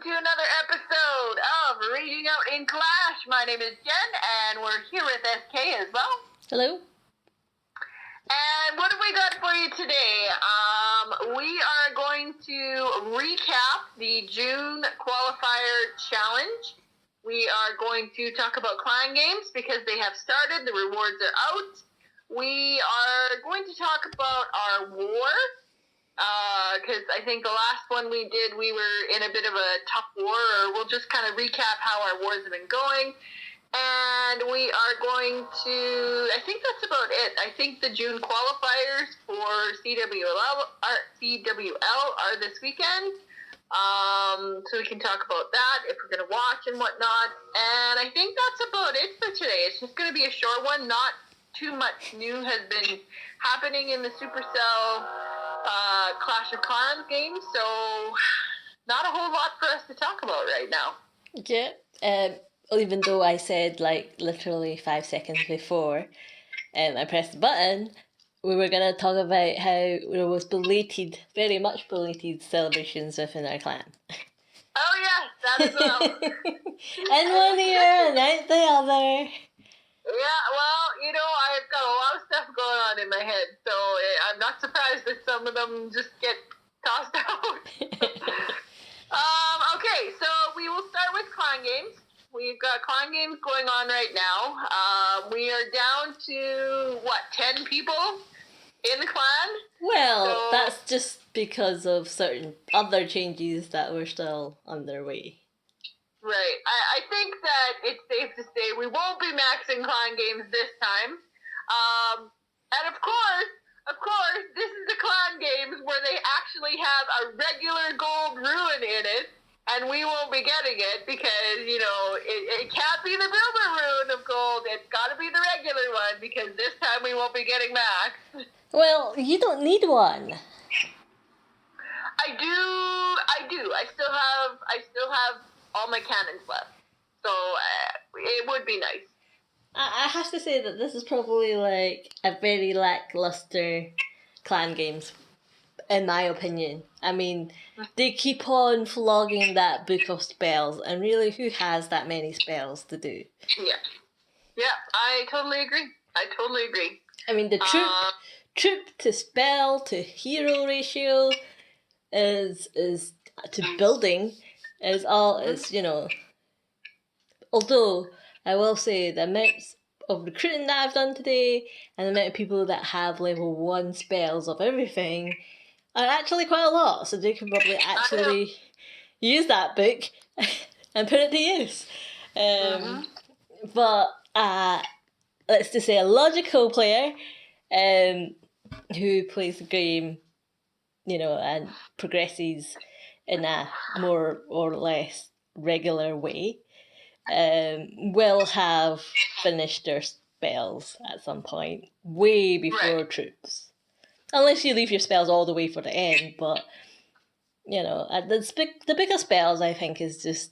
to another episode of Reading Out in Clash. My name is Jen, and we're here with SK as well. Hello. And what have we got for you today? We are going to recap the June qualifier challenge. We are going to talk about clan games because they have started. The rewards are out. We are going to talk about our war. Because I think the last one we did, we were in a bit of a tough war, or we'll just kind of recap how our wars have been going. And we are going to, I think that's about it. I think the June qualifiers for CWL are this weekend. So we can talk about that if we're going to watch and whatnot. And I think that's about it for today. It's just going to be a short one. Not too much new has been happening in the Supercell Clash of Clans game, so not a whole lot for us to talk about right now. Yeah, even though I said like literally 5 seconds before I pressed the button, we were going to talk about how there was belated, very much belated celebrations within our clan. Oh yes, that as well. And one year and out the other. Yeah, well, I've got a lot of stuff going on in my head, so I'm not surprised that some of them just get tossed out. Okay, so we will start with clan games. We've got clan games going on right now. We are down to, 10 people in the clan? Well, so, that's just because of certain other changes that were still underway. Right. I think that it's safe to say we won't be maxing clan games this time. And of course, this is the clan games where they actually have a regular gold ruin in it, and we won't be getting it because, it can't be the Builder ruin of gold. It's got to be the regular one because this time we won't be getting max. Well, you don't need one. I do. I still have all my cannons left, so it would be nice. I have to say that this is probably like a very lackluster clan games, in my opinion. I mean, they keep on flogging that book of spells, and really, who has that many spells to do? Yeah, I totally agree. I mean, the troop to spell to hero ratio is to building is all is although I will say the amounts of recruiting that I've done today and the amount of people that have level 1 spells of everything are actually quite a lot, so they can probably actually use that book and put it to use. But let's just say a logical player who plays the game and progresses in a more or less regular way, will have finished their spells at some point, way before troops. Unless you leave your spells all the way for the end, but, the bigger spells, I think, is just,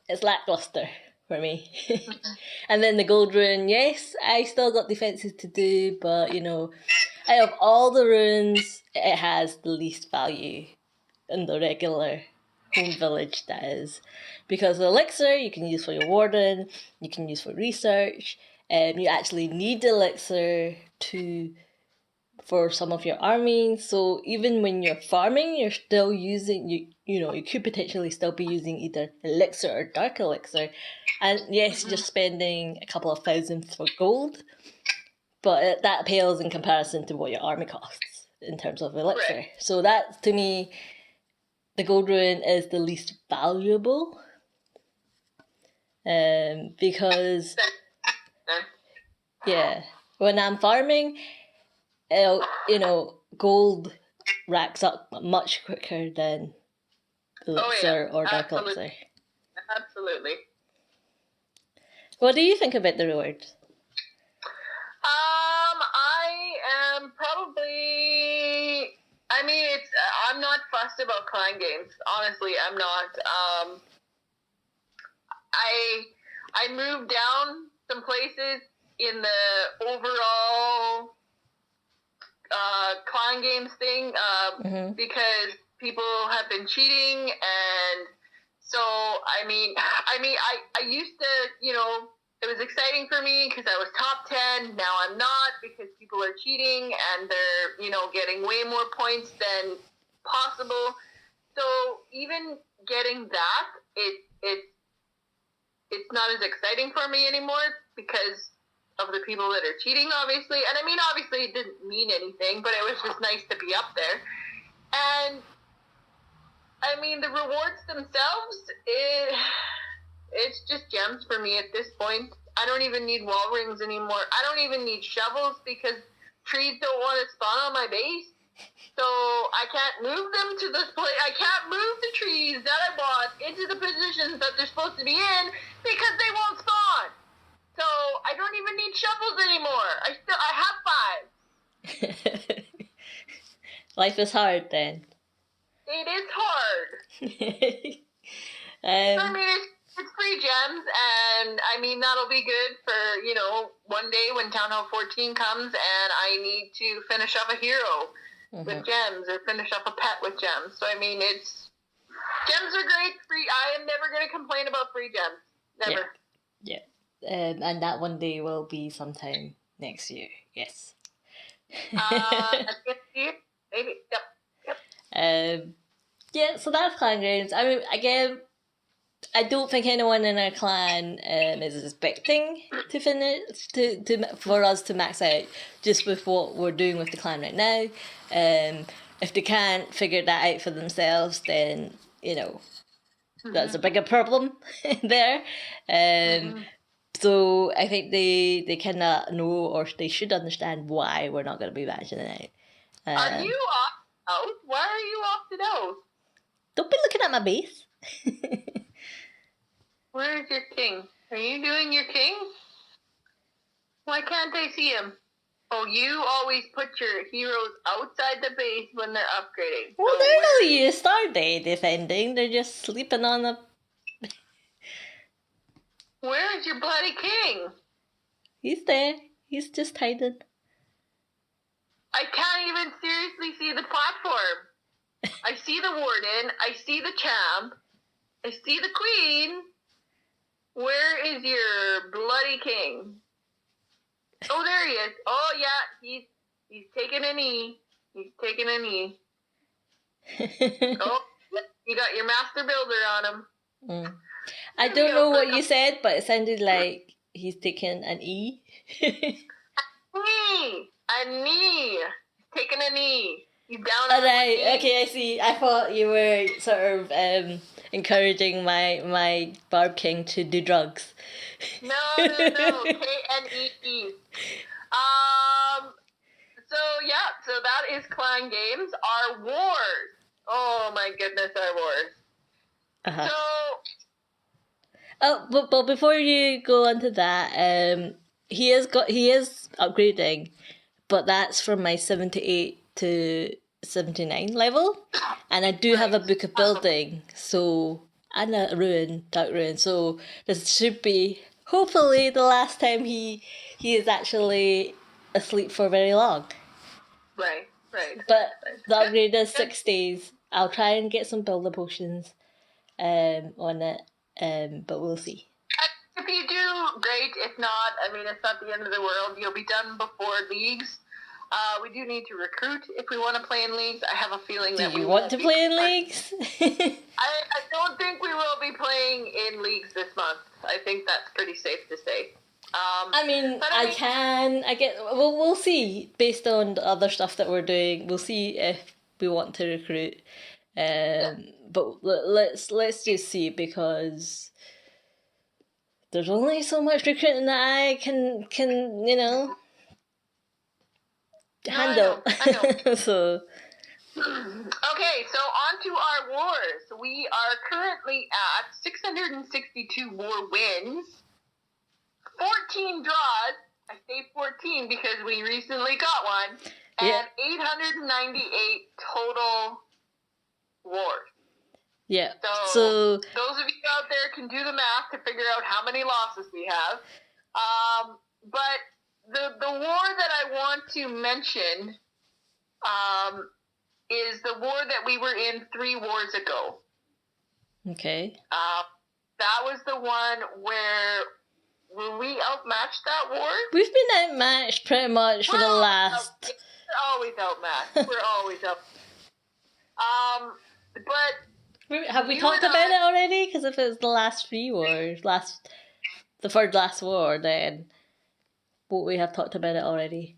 it's lackluster for me. And then the gold rune, yes, I still got defences to do, but, out of all the runes, it has the least value in the regular home village, that is. Because the elixir you can use for your warden, you can use for research, and you actually need the elixir for some of your armies. So even when you're farming, you're still using, you could potentially still be using either elixir or dark elixir. And yes, you're spending a couple of thousand for gold, but that pales in comparison to what your army costs in terms of elixir. Right. So that, to me, the gold rune is the least valuable. Because, when I'm farming, gold racks up much quicker than elixir or dark elixir. Absolutely. What do you think about the rewards? I am probably. I'm not fussed about clan games. Honestly, I'm not. I moved down some places in the overall clan games thing because people have been cheating, and so I used to, it was exciting for me because I was top 10. Now I'm not because people are cheating and they're, getting way more points than possible. So even getting that, it's not as exciting for me anymore because of the people that are cheating, obviously. And obviously it didn't mean anything, but it was just nice to be up there. And the rewards themselves, it's just gems for me at this point. I don't even need wall rings anymore. I don't even need shovels because trees don't want to spawn on my base. So I can't move them to this place. I can't move the trees that I want into the positions that they're supposed to be in because they won't spawn. So I don't even need shovels anymore. I have 5. Life is hard then. It is hard. It's free gems, and that'll be good for, one day when Town Hall 14 comes and I need to finish up a hero with gems or finish up a pet with gems. So gems are great. Free. I am never going to complain about free gems. Never. Yeah. And that one day will be sometime next year. Yes. Maybe. Yep. Yeah, so that's clan games. Again, I don't think anyone in our clan is expecting to finish for us to max out just with what we're doing with the clan right now. If they can't figure that out for themselves, then that's a bigger problem there. So I think they kind of know, or they should understand why we're not going to be matching it out. Are you opted out? Why are you opted out? Don't be looking at my base. Where is your king? Are you doing your king? Why can't I see him? Oh, you always put your heroes outside the base when they're upgrading. Well, so they're not used, are they, defending? They're just sleeping on a... Where is your bloody king? He's there. He's just hiding. I can't even seriously see the platform. I see the warden. I see the champ. I see the queen. Where is your bloody king? Oh, there he is. Oh, yeah, he's taking a knee. He's taking a knee. Oh, you got your master builder on him. I don't know what you said, but it sounded like he's taking an E. A knee. He's taking a knee. He's down on right, okay, I see. I thought you were sort of encouraging my Barb King to do drugs. No. Knee. So that is clan games. Our wars. Oh my goodness, our wars. But before you go on to that, he is upgrading, but that's from my 78 to 79 level, and I do have a book of building, so and a dark ruin, so this should be hopefully the last time he is actually asleep for very long. Right. But the upgrade is 6 days. I'll try and get some builder potions on it, but we'll see. If you do, great. If not, it's not the end of the world. You'll be done before leagues. We do need to recruit if we want to play in leagues. I have a feeling that we want to play in leagues? I don't think we will be playing in leagues this month. I think that's pretty safe to say. We'll see based on the other stuff that we're doing. We'll see if we want to recruit. But let's just see, because there's only so much recruiting that I can handle. I know. So. Okay, so on to our wars. We are currently at 662 war wins, 14 draws. I say 14 because we recently got one, and 898 total wars. Yeah. So those of you out there can do the math to figure out how many losses we have. But the war that I want to mention is the war that we were in 3 wars ago. Okay. That was the one where we outmatched that war. We've been outmatched pretty much for the last. We're always outmatched. We're always out. But have we talked about it already? Because if it's the last 3 wars, the third last war, then won't we have talked about it already?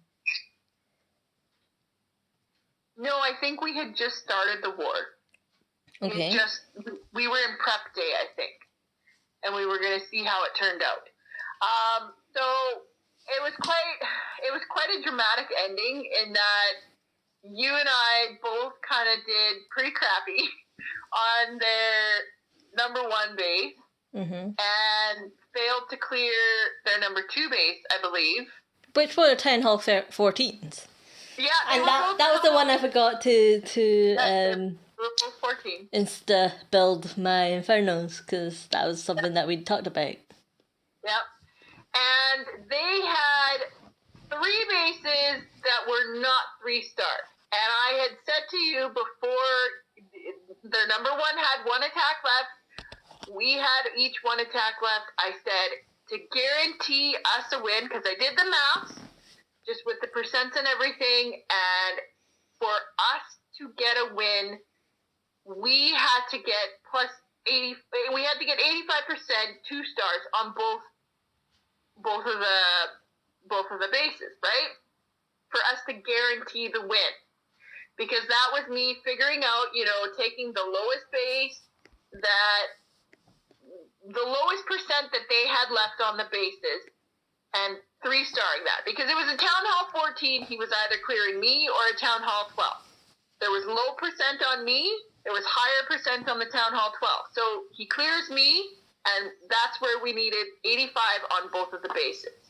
No, I think we had just started the war. Okay. We were in prep day, I think, and we were going to see how it turned out. So it was quite a dramatic ending in that you and I both kind of did pretty crappy on their number 1 base, and failed to clear their number 2 base, I believe. Which were Town Hall 14s. Yeah, and that was the one I forgot to 14. Insta build my Infernos, because that was something that we'd talked about. Yep. And they had 3 bases that were not 3-star. And I had said to you before, their number 1 had 1 attack left. We had each 1 attack left. I said, to guarantee us a win, because I did the math, just with the percents and everything, and for us to get a win, we had to get we had to get 85% 2 stars on both of the bases, right? For us to guarantee the win. Because that was me figuring out, taking the lowest base the lowest percent that they had left on the bases and 3-starring that. Because it was a Town Hall 14, he was either clearing me or a Town Hall 12. There was low percent on me, there was higher percent on the Town Hall 12. So he clears me, and that's where we needed 85 on both of the bases.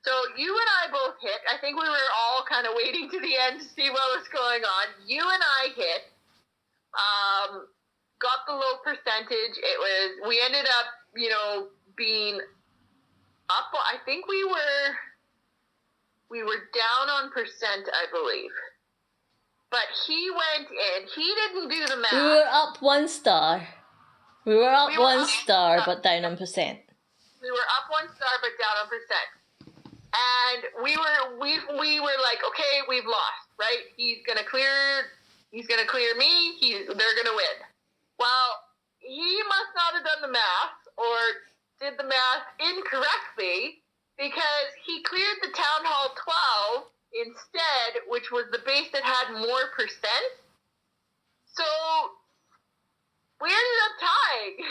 So you and I both hit. I think we were all kind of waiting to the end to see what was going on. You and I hit. Got the low percentage. We ended up, being up. I think we were down on percent, I believe. But he went in. He didn't do the math. We were up 1 star. We were up 1 star, but down on percent. We were up 1 star, but down on percent. And we were like, okay, we've lost, right? He's gonna clear me. They're gonna win. Well, he must not have done the math or did the math incorrectly, because he cleared the Town Hall 12 instead, which was the base that had more percent. So we ended up tying.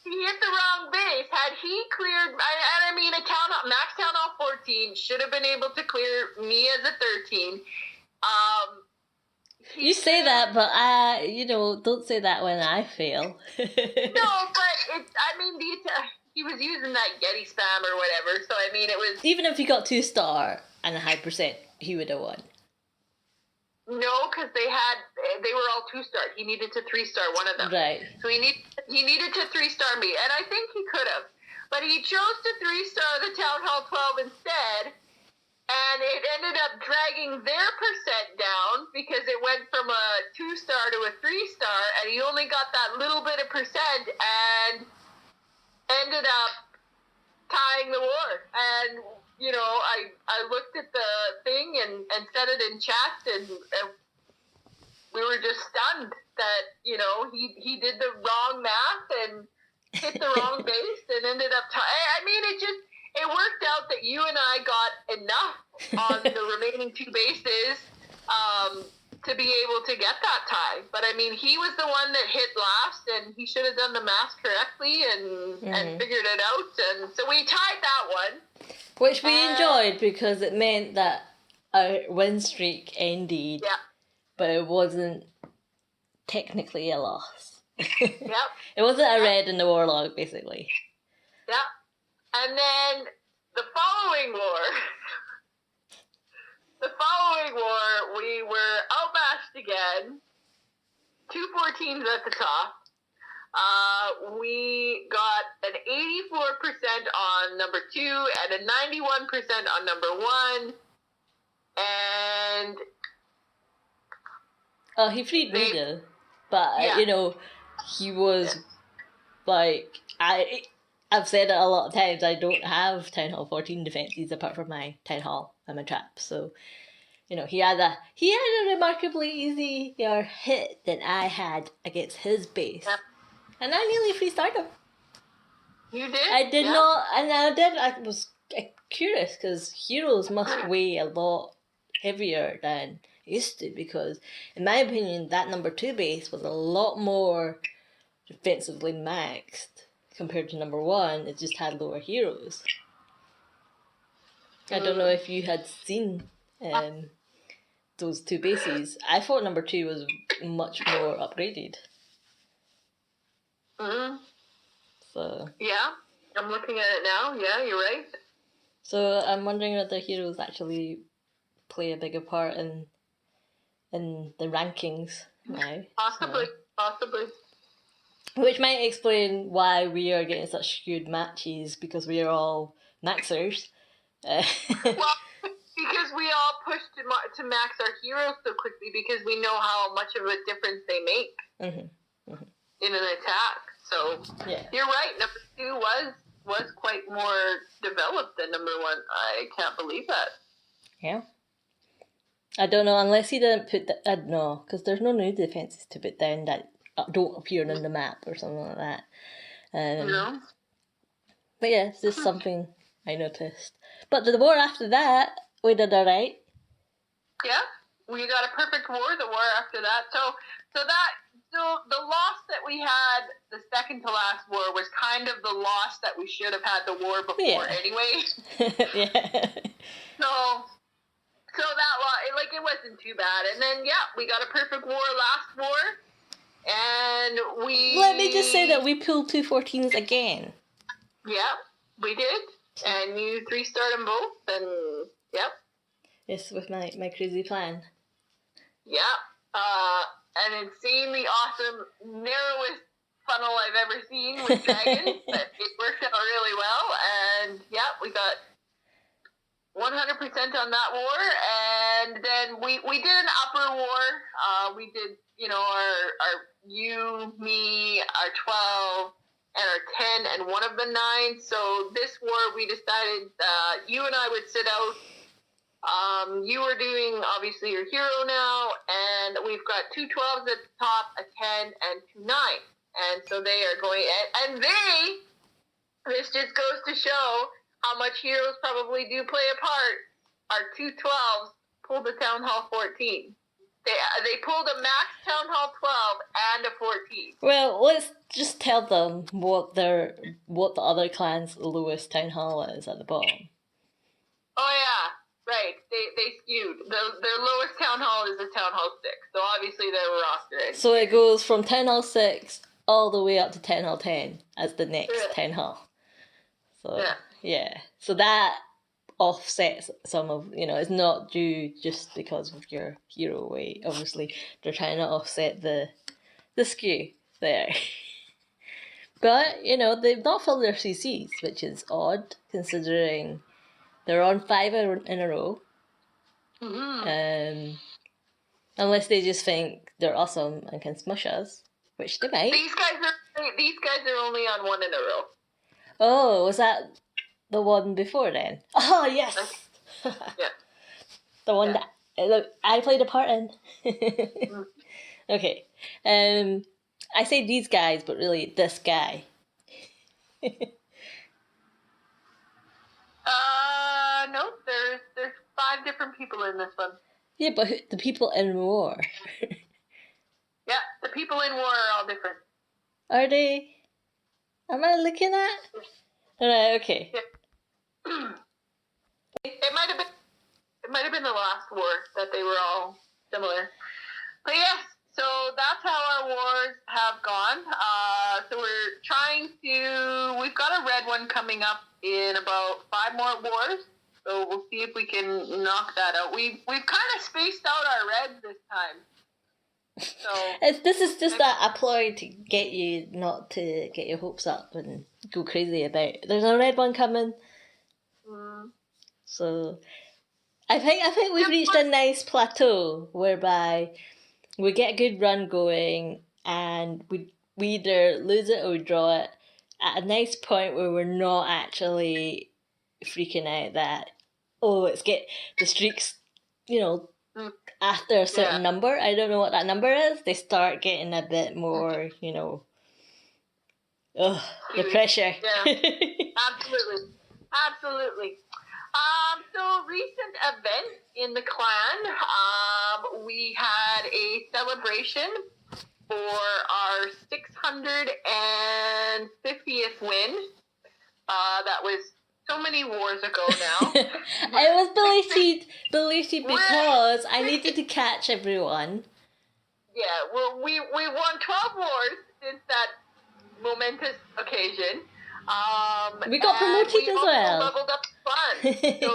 He hit the wrong base. Had he cleared, a Max Town Hall 14 should have been able to clear me as a 13. You say that, but don't say that when I fail. No, but he was using that Yeti spam or whatever, so it was... Even if he got 2-star and a high percent, he would have won. No, because they were all 2-star. He needed to 3-star one of them. Right. So he needed to 3-star me, and I think he could have. But he chose to 3-star the Town Hall 12 instead, and it ended up dragging their percent down because it went from a 2-star to a 3-star, and he only got that little bit of percent and ended up tying the war. And I looked at the thing and said it in chat, and we were just stunned that, he did the wrong math and hit the wrong base and ended up it worked out that you and I got enough on the remaining 2 bases to be able to get that tie. But he was the one that hit last, and he should have done the math correctly and figured it out. And so we tied that one. Which we enjoyed, because it meant that our win streak ended, but it wasn't technically a loss. Yep. It wasn't a red in the war log, basically. Yep. And then the following war, we were outmatched again. 2 14s at the top. We got an 84% on number 2 and a 91% on number 1. And Oh, he freed me though. But, Yeah. you know, he was like, I've said it a lot of times, I don't have Town Hall 14 defences apart from my Town Hall and my trap. So, you know, he had a remarkably easier hit than I had against his base. Yeah. And I nearly freestarred him. You did? I did Yeah. not, and I was curious because heroes must weigh a lot heavier than it used to, because in my opinion that number 2 base was a lot more defensively maxed compared to number 1. It just had lower heroes. I don't know if you had seen those 2 bases. I thought number 2 was much more upgraded. So yeah, I'm looking at it now. Yeah, you're right. So I'm wondering whether heroes actually play a bigger part in the rankings now. Possibly. Which might explain why we are getting such skewed matches, because we are all maxers. Well, because we all push to max our heroes so quickly because we know how much of a difference they make in an attack. So yeah, you're right. Number 2 was quite more developed than number 1. I can't believe that. Yeah. I don't know, unless he didn't put that. I don't know, because there's no new defences to put down that don't appear on the map or something like that. No. But yeah, it's just something I noticed. But the war after that, we did alright. Yeah, we got a perfect war. The war after that. So the loss that we had, the second to last war, was kind of the loss that we should have had the war before anyway. Yeah. So that it wasn't too bad. And then we got a perfect war last war, and we. Let me just say that we pulled 2 14s again. Yeah, we did, and you 3-starred them both, and Yes, with my crazy plan. Yeah, an insanely awesome, narrowest funnel I've ever seen with dragons. But it worked out really well, and we got 100% on that war. And then we did an upper war. We did, our you, me, our 12, and our 10, and one of the 9. So this war, we decided you and I would sit out. You are doing, obviously, your hero now, and we've got 2 12s at the top, a 10, and 2 9s. And so they are going, this just goes to show how much heroes probably do play a part. Our 2 12s pulled the Town Hall 14. They pulled a max Town Hall 12 and a 14. Well, let's just tell them what the other clan's lowest Town Hall is at the bottom. Oh, yeah. Right, they skewed. Their lowest Town Hall is the Town Hall 6, so obviously they were rostered. So it goes from Town Hall 6 all the way up to Town Hall 10 as the next Town Hall. So, so that offsets some of, it's not due just because of your hero weight. Obviously, they're trying to offset the skew there. But, they've not filled their CCs, which is odd, considering they're on 5 in a row. Unless they just think they're awesome and can smush us, which they might. These guys are only on 1 in a row. Oh, was that the one before then? Oh, yes! Yeah. The one that I played a part in. Okay. I say these guys, but really this guy. No, there's 5 different people in this one. Yeah, but the people in war. Yeah, the people in war are all different. Are they? Am I looking at? Alright, okay. Yeah. It might have been the last war that they were all similar. But yes, so that's how our wars have gone. So we've got a red one coming up in about 5 more wars. So we'll see if we can knock that out. We've kind of spaced out our reds this time. So this is just a ploy to get you not to get your hopes up and go crazy about. There's a red one coming. So I think we've reached a nice plateau whereby we get a good run going, and we either lose it or we draw it at a nice point where we're not actually freaking out that, oh, it's get the streaks, you know, after a certain number. I don't know what that number is. They start getting a bit more, you know, the pressure. Yeah, absolutely. Absolutely. So recent events in the clan, we had a celebration for our 650th win. That was so many wars ago now. I was belated because I needed to catch everyone. Yeah, well, we won 12 wars since that momentous occasion. We got promoted as well. We leveled up clan, so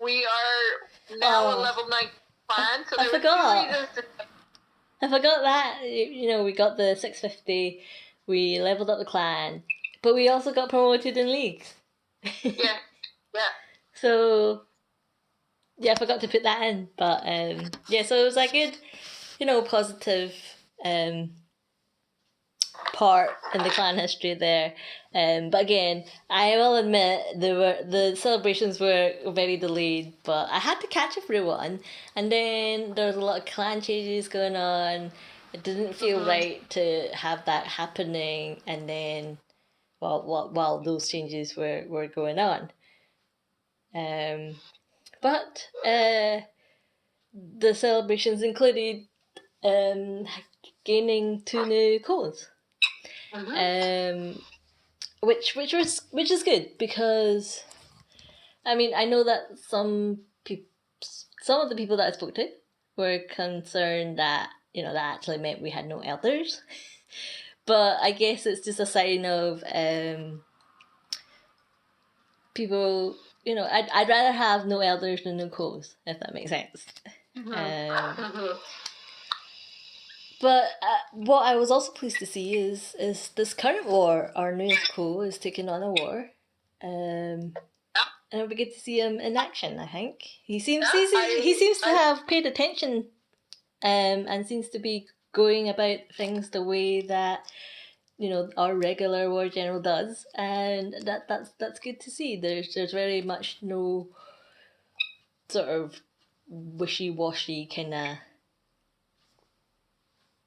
we are now a level 9 clan. So there were 2 reasons to. I forgot that, you know, we got the 650, we leveled up the clan, but we also got promoted in leagues. Yeah. So, yeah, I forgot to put that in, but yeah, so it was a good, you know, positive part in the clan history there. But again, I will admit the celebrations were very delayed, but I had to catch everyone, and then there was a lot of clan changes going on. It didn't feel right to have that happening, and then while those changes were going on. But the celebrations included gaining 2 new codes. Which is good, because I mean, I know that some of the people that I spoke to were concerned that, you know, that actually meant we had no elders. But I guess it's just a sign of people, you know, I'd rather have no elders than no codes, if that makes sense. But what I was also pleased to see is this current war, our newest co is taking on a war. And it'll be good to see him in action, I think. He seems to have paid attention and seems to be going about things the way that, you know, our regular war general does, and that's good to see. There's very much no sort of wishy-washy kind of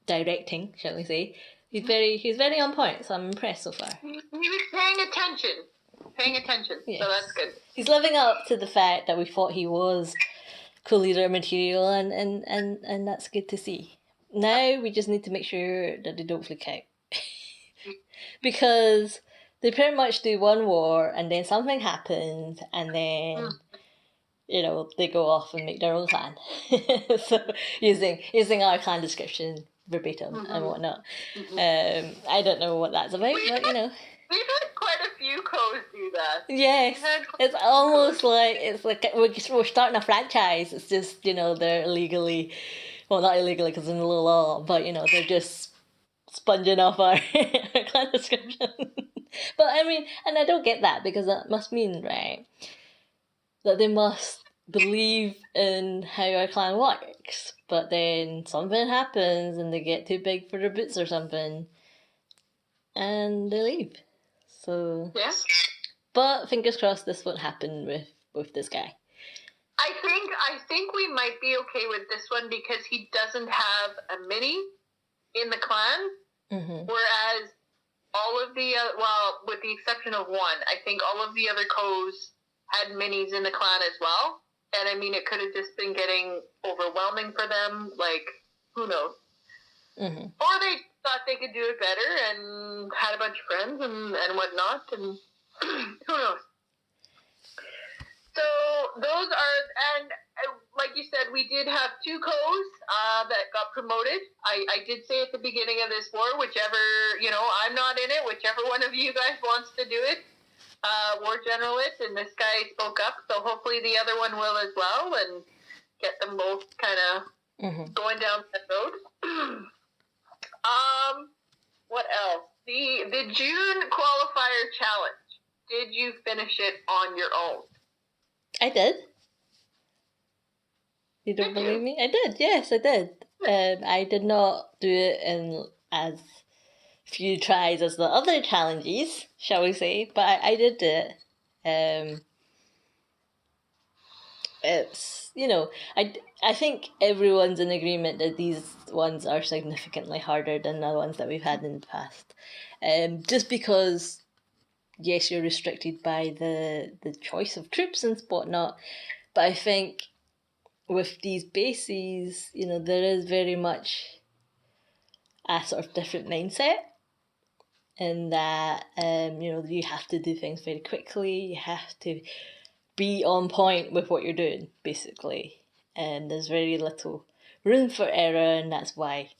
directing, shall we say. He's very on point, so I'm impressed so far. He was paying attention, yes. So that's good. He's living up to the fact that we thought he was co-leader material, and that's good to see. Now we just need to make sure that they don't flick out. Because they pretty much do one war, and then something happens, and then you know, they go off and make their own clan. So using our clan description verbatim and whatnot. I don't know what that's about, but you know. We've had quite a few codes do that. Yes, it's almost like we're starting a franchise. It's just, you know, they're illegally, well, not illegally because in the law, but you know, they're just sponging off our clan description. But I mean, and I don't get that, because that must mean, right, that they must believe in how our clan works, but then something happens and they get too big for their boots or something, and they leave. So yeah. But fingers crossed this won't happen with this guy. I think we might be okay with this one because he doesn't have a mini in the clan, whereas all of the well, with the exception of one, I think all of the other co's had minis in the clan as well. And I mean, it could have just been getting overwhelming for them. Like, who knows? Or they thought they could do it better and had a bunch of friends and whatnot. And who knows? So those are, and like you said, we did have 2 co's that got promoted. I did say at the beginning of this war, whichever, you know, I'm not in it, whichever one of you guys wants to do it, war general it, and this guy spoke up, so hopefully the other one will as well, and get them both kind of going down that road. What else? The June qualifier challenge. Did you finish it on your own? I did. You don't Did believe you? me? I did. Yes, I did. I did not do it in as few tries as the other challenges, shall we say? But I did do it. It's I think everyone's in agreement that these ones are significantly harder than the ones that we've had in the past. Just because yes, you're restricted by the choice of troops and whatnot, but I think with these bases, there is very much a sort of different mindset in that you have to do things very quickly. You have to be on point with what you're doing, basically. And there's very little room for error, and that's why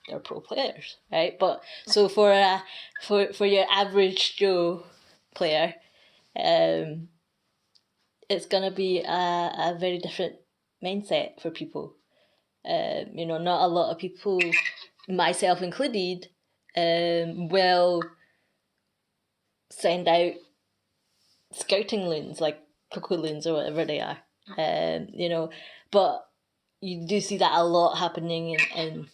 they're pro players, right? But so for your average Joe player, um, it's gonna be a very different mindset for people. Not a lot of people, myself included, will send out scouting loons like cocoa loons or whatever they are. But you do see that a lot happening in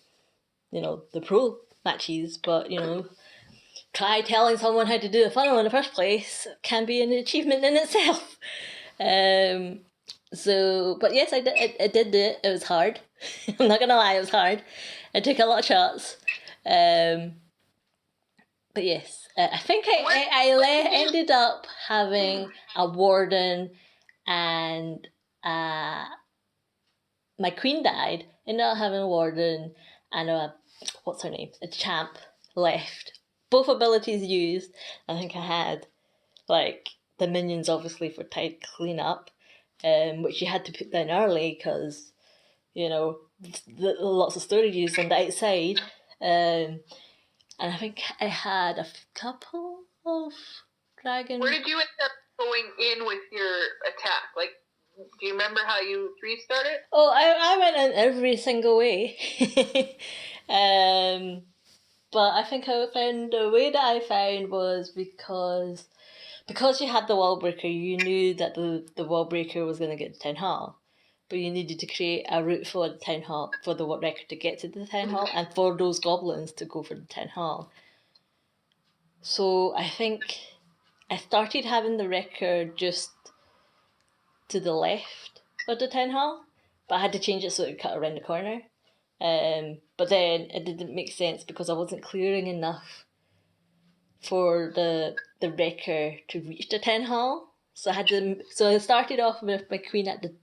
the pro matches. But try telling someone how to do a funnel in the first place can be an achievement in itself. But yes, I did do it. It was hard. I'm not gonna lie, it was hard. I took a lot of shots. But yes, I think ended up having a warden, and my queen died. Ended up having a warden and what's her name? A champ left. Both abilities used. I think I had like the minions obviously for tight cleanup, which you had to put down early because lots of storages on the outside. And I think I had a couple of dragons. Where did you end up going in with your attack? Like, do you remember how you restarted? Oh, I went in every single way. But I think the way that I found was because you had the wall breaker, you knew that the wall breaker was going to get to town hall. But you needed to create a route for the town hall, for the record to get to the town hall, and for those goblins to go for the town hall. So I think I started having the record just to the left of the town hall, but I had to change it so it would cut around the corner. But then it didn't make sense because I wasn't clearing enough for the wrecker to reach the town hall. So I started off with my queen at the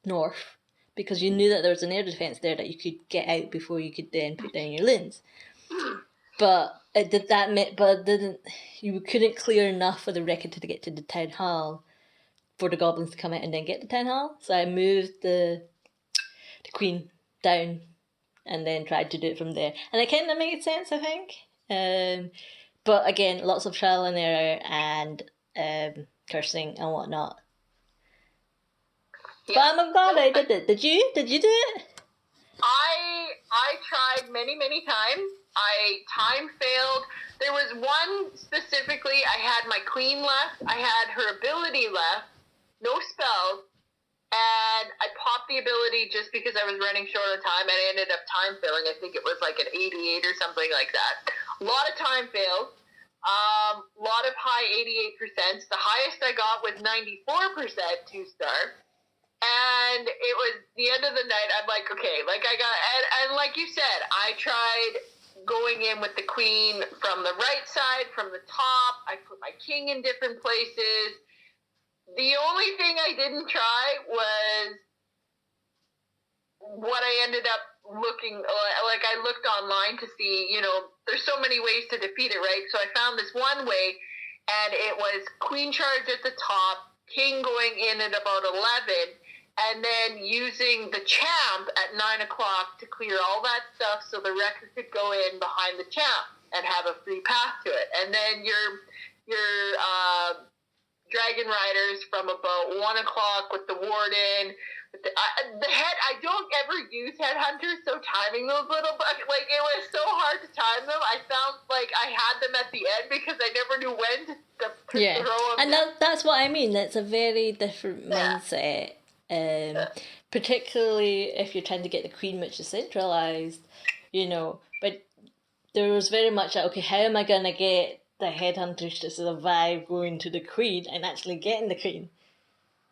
north because you knew that there was an air defence there that you could get out before you could then put down your loons. But it did that, but it didn't. You couldn't clear enough for the wrecker to get to the town hall for the goblins to come out and then get the town hall. So I moved the queen down and then tried to do it from there, and it kind of made sense, I think. But again, lots of trial and error and cursing and whatnot. Yeah. But I'm glad I did it. Did you? Did you do it? I tried many times. I time failed. There was one specifically. I had my queen left. I had her ability left. No spells. And I popped the ability just because I was running short on time, and I ended up time failing. I think it was like an 88 or something like that. A lot of time fails. A lot of high 88%. The highest I got was 94% 2-star. And it was the end of the night. I'm like, okay, like I got, and like you said, I tried going in with the queen from the right side, from the top. I put my king in different places. The only thing I didn't try was what I ended up looking like. I looked online to see, there's so many ways to defeat it, right? So I found this one way, and it was queen charge at the top, king going in at about 11, and then using the champ at 9 o'clock to clear all that stuff so the wrecker could go in behind the champ and have a free path to it. And then your dragon riders from about 1 o'clock with the warden. With the head, I don't ever use headhunters, so timing those little bugs, like, it was so hard to time them. I found like I had them at the end because I never knew when to throw them. And that's what I mean. That's a very different mindset. particularly if you're trying to get the queen, which is centralised, you know. But there was very much like, okay, how am I going to get the headhunters to survive going to the queen and actually getting the queen?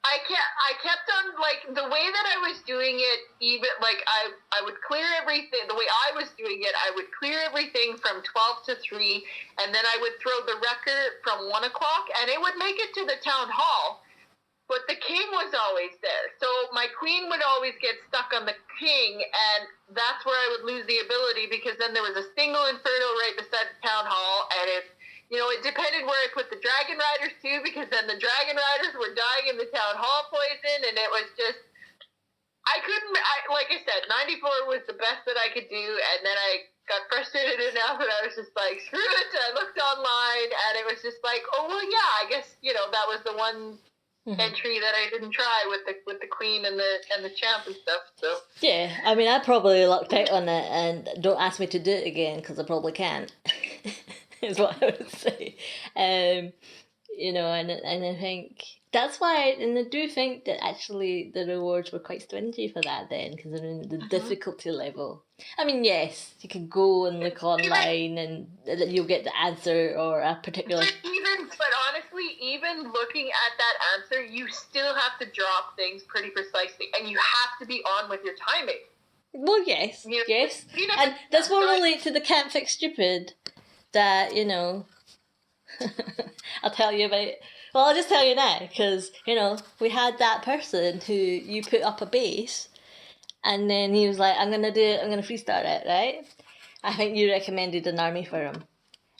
I kept on, like, the way that I was doing it, even, like, I would clear everything, the way I was doing it, I would clear everything from 12 to 3, and then I would throw the wrecker from 1 o'clock, and it would make it to the town hall, but the king was always there. So my queen would always get stuck on the king, and that's where I would lose the ability, because then there was a single inferno right beside the town hall, and it depended where I put the dragon riders too, because then the dragon riders were dying in the town hall poison, and it was just, like I said, 94 was the best that I could do, and then I got frustrated enough, and I was just like, screw it, and I looked online, and it was just like, oh, well, yeah, I guess, that was the one entry that I didn't try with the queen and the champ and stuff, so. Yeah, I mean, I probably lucked out on it, and don't ask me to do it again, because I probably can't. Is what I would say. And I think that's why, and I do think that actually the rewards were quite stingy for that then, because they're in the difficulty level. I mean, yes, you can go and look online and you'll get the answer or a particular... But honestly, even looking at that answer, you still have to drop things pretty precisely, and you have to be on with your timing. Well, yes, yes. And this will relate to the Can't Fix Stupid that, I'll tell you about. Well, I'll just tell you now, because, we had that person who you put up a base, and then he was like, I'm going to freestart it, right? I think you recommended an army for him.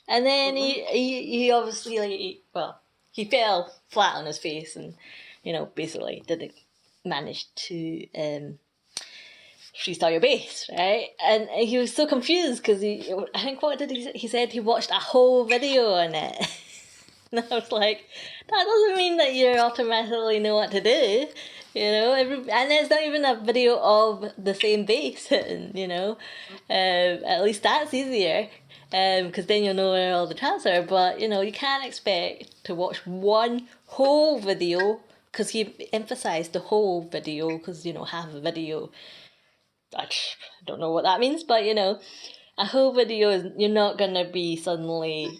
And then he obviously, he fell flat on his face and, basically didn't manage to freestyle your base, right? And he was so confused because I think, what did he say? He said he watched a whole video on it. And I was like, that doesn't mean that you automatically know what to do, and it's not even a video of the same base hitting, at least that's easier, because then you'll know where all the traps are, but, you can't expect to watch one whole video, because he emphasised the whole video, because, half a video, I don't know what that means, but, a whole video is, you're not going to be suddenly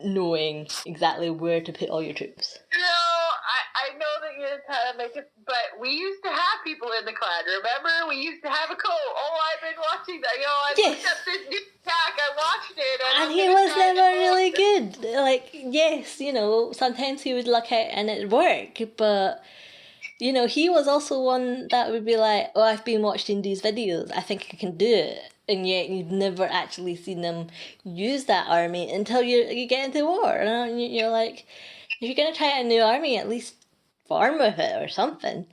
knowing exactly where to put all your troops. I know that you're trying to make it, but we used to have people in the clan, remember? We used to have a code. Oh, I've been watching that. I looked up this new attack, I watched it. And he was never really good. Like, yes, sometimes he would luck out and it'd work, but... he was also one that would be like, oh, I've been watching these videos, I think I can do it. And yet you've never actually seen them use that army until you get into war. And you're like, if you're going to try a new army, at least farm with it or something.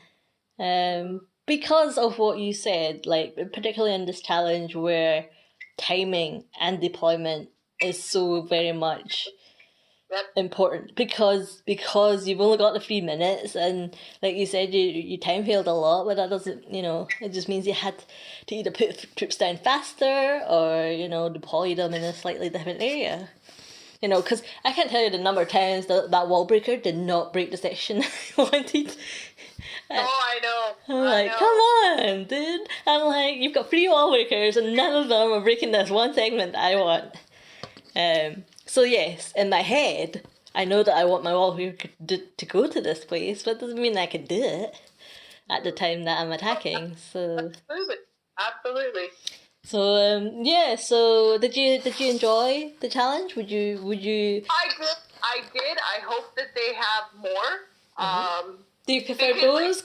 Because of what you said, like, particularly in this challenge where timing and deployment is so very much... important because you've only got the 3 minutes, and like you said, you time failed a lot, but that doesn't, it just means you had to either put troops down faster or deploy them in a slightly different area, because I can't tell you the number of times that wall breaker did not break the section I wanted. I know. I'm like, come on, dude. I'm like, you've got 3 wall breakers and none of them are breaking this one segment that I want. So yes, in my head, I know that I want my wallpaper to go to this place, but it doesn't mean I can do it at the time that I'm attacking. So absolutely. So So did you enjoy the challenge? Would you? I did. I hope that they have more. Do you prefer those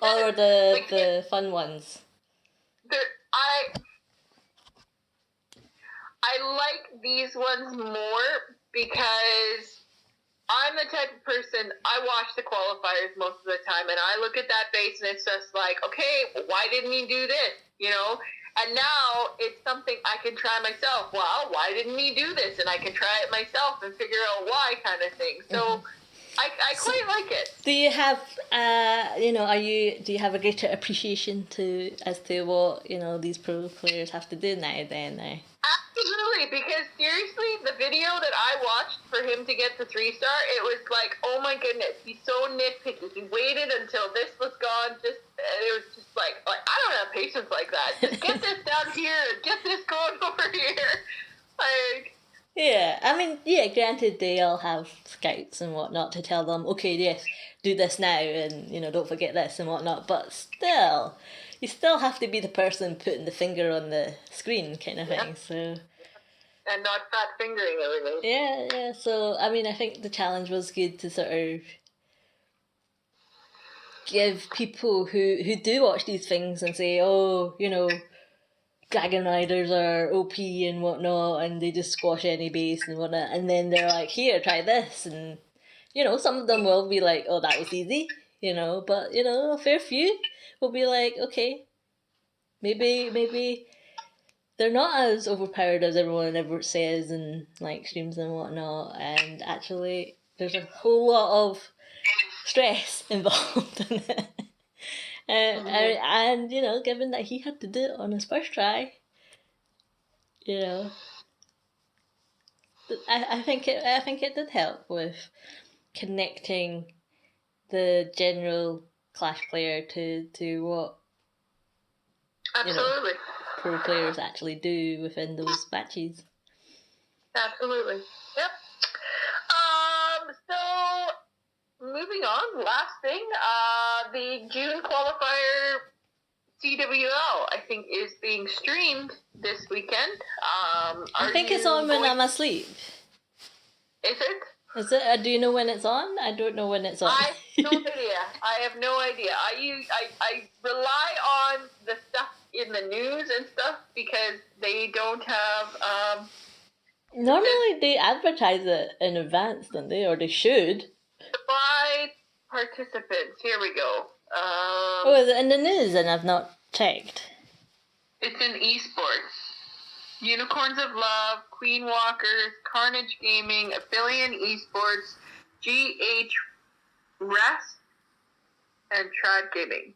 or the fun ones? I like these ones more because I'm the type of person, I watch the qualifiers most of the time, and I look at that base and it's just like, okay, why didn't he do this? And now it's something I can try myself. Well, why didn't he do this? And I can try it myself and figure out why, kind of thing. So I quite like it. Do you have, do you have a greater appreciation as to what, these pro players have to do now then? Absolutely. Exactly, because seriously, the video that I watched for him to get to 3-star, it was like, oh my goodness, he's so nitpicky. He waited until this was gone. It was just like I don't have patience like that. Just get this down here, get this going over here. Like, yeah, I mean, yeah, granted they all have scouts and whatnot to tell them, okay, yes, do this now, and don't forget this and whatnot. But still, you still have to be the person putting the finger on the screen, kind of thing. So. And not fat fingering everything. Yeah. So, I mean, I think the challenge was good to sort of give people who do watch these things and say, oh, Dragon Riders are OP and whatnot, and they just squash any base and whatnot, and then they're like, here, try this, and, some of them will be like, oh, that was easy, but, a fair few will be like, okay, maybe they're not as overpowered as everyone ever says and like streams and whatnot, and actually there's a whole lot of stress involved in it. And given that he had to do it on his first try, I think it did help with connecting the general Clash player to what absolutely pro players actually do within those matches. Absolutely. Yep. So moving on, last thing, the June qualifier CWL, I think, is being streamed this weekend. I think it's on when I'm asleep. Is it? Is it? Do you know when it's on? I don't know when it's on. I have no idea. I rely on the stuff in the news and stuff because they don't have. Normally they advertise it in advance, don't they? Or they should. By participants. Here we go. Is it in the news? And I've not checked. It's in esports. Unicorns of Love, Queen Walkers, Carnage Gaming, Affiliate Esports, GH Rest, and Trad Gaming.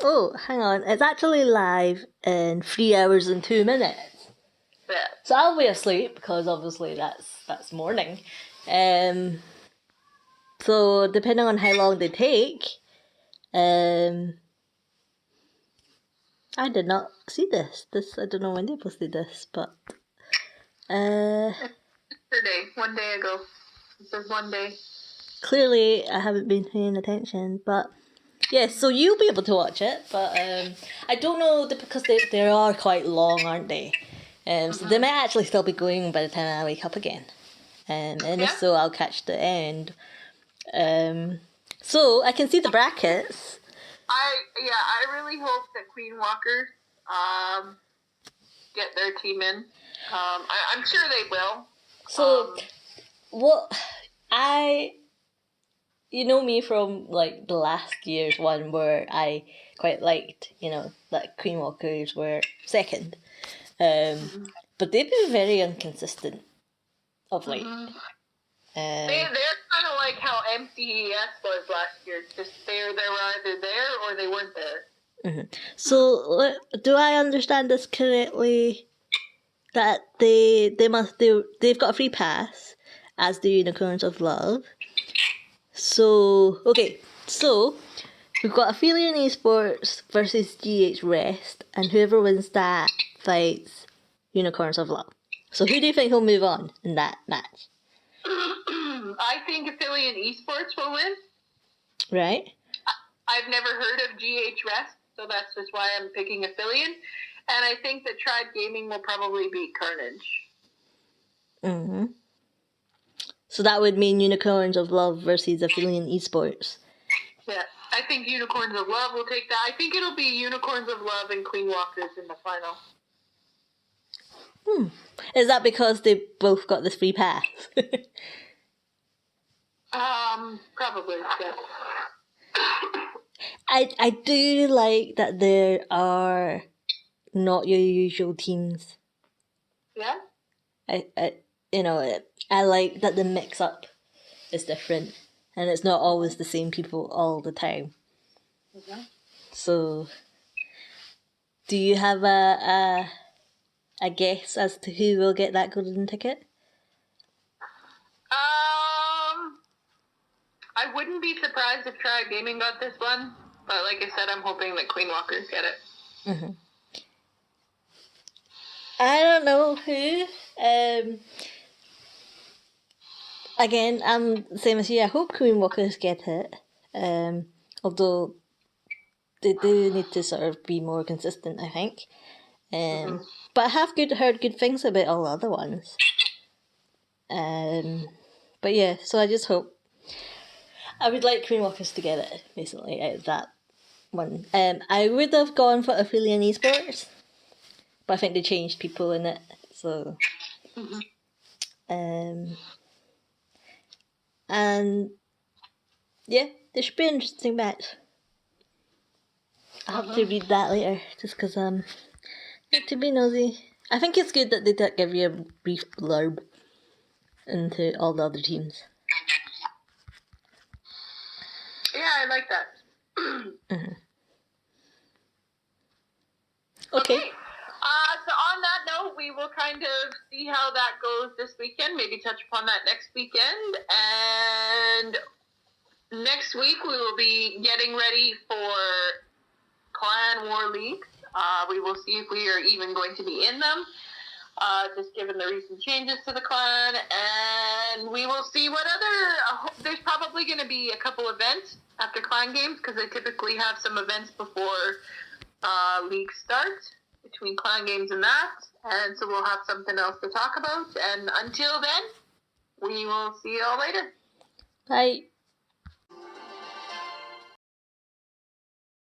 Oh, hang on. It's actually live in 3 hours and 2 minutes. Yeah. So I'll be asleep because obviously that's morning. So depending on how long they take, I did not see this. I don't know when they posted this, but yesterday, 1 day ago. It says 1 day. Clearly, I haven't been paying attention, but yes. So you'll be able to watch it, but I don't know because they are quite long, aren't they? So they might actually still be going by the time I wake up again. And if so, I'll catch the end. So I can see the brackets. I really hope that Queen Walkers get their team in. I'm sure they will. So you know me from like the last year's one where I quite liked, that Queen Walkers were second. But they've been very inconsistent of late. They're kind of like how MCES was last year. Just they were either there or they weren't there. Mm-hmm. So do I understand this correctly? That they've got a free pass as the Unicorns of Love. So we've got Affiliate Esports versus GH Rest, and whoever wins that fights Unicorns of Love. So who do you think will move on in that match? I think Affiliate Esports will win. Right. I've never heard of GH Rest, so that's just why I'm picking Affiliate. And I think that Trad Gaming will probably beat Carnage. Mm-hmm. So that would mean Unicorns of Love versus Affiliate Esports. Yeah, I think Unicorns of Love will take that. I think it'll be Unicorns of Love and Queen Walkers in the final. Is that because they both got this free pass? Probably, yeah. I do like that there are not your usual teams. Yeah? I like that the mix up is different and it's not always the same people all the time. Mm-hmm. So, do you have a a guess as to who will get that golden ticket? I wouldn't be surprised if Tribe Gaming got this one, but like I said, I'm hoping that Queen Walkers get it. Mm-hmm. I don't know who. Again, I'm the same as you. I hope Queen Walkers get it. Although they do need to sort of be more consistent, I think. But I have heard good things about all the other ones. But yeah, so I just hope. I would like Queen Walkers to get it, basically, out of that one. I would have gone for Aphelion Esports, but I think they changed people in it, so. And yeah, there should be an interesting match. I'll have to read that later, just because to be nosy. I think it's good that they did give you a brief blurb into all the other teams. Yeah, I like that. Okay. So on that note, we will kind of see how that goes this weekend. Maybe touch upon that next weekend. And next week, we will be getting ready for Clan War Leagues. We will see if we are even going to be in them, just given the recent changes to the clan. And we will see what other... there's probably going to be a couple events after clan games, because they typically have some events before league starts, between clan games and that. And so we'll have something else to talk about. And until then, we will see you all later. Bye.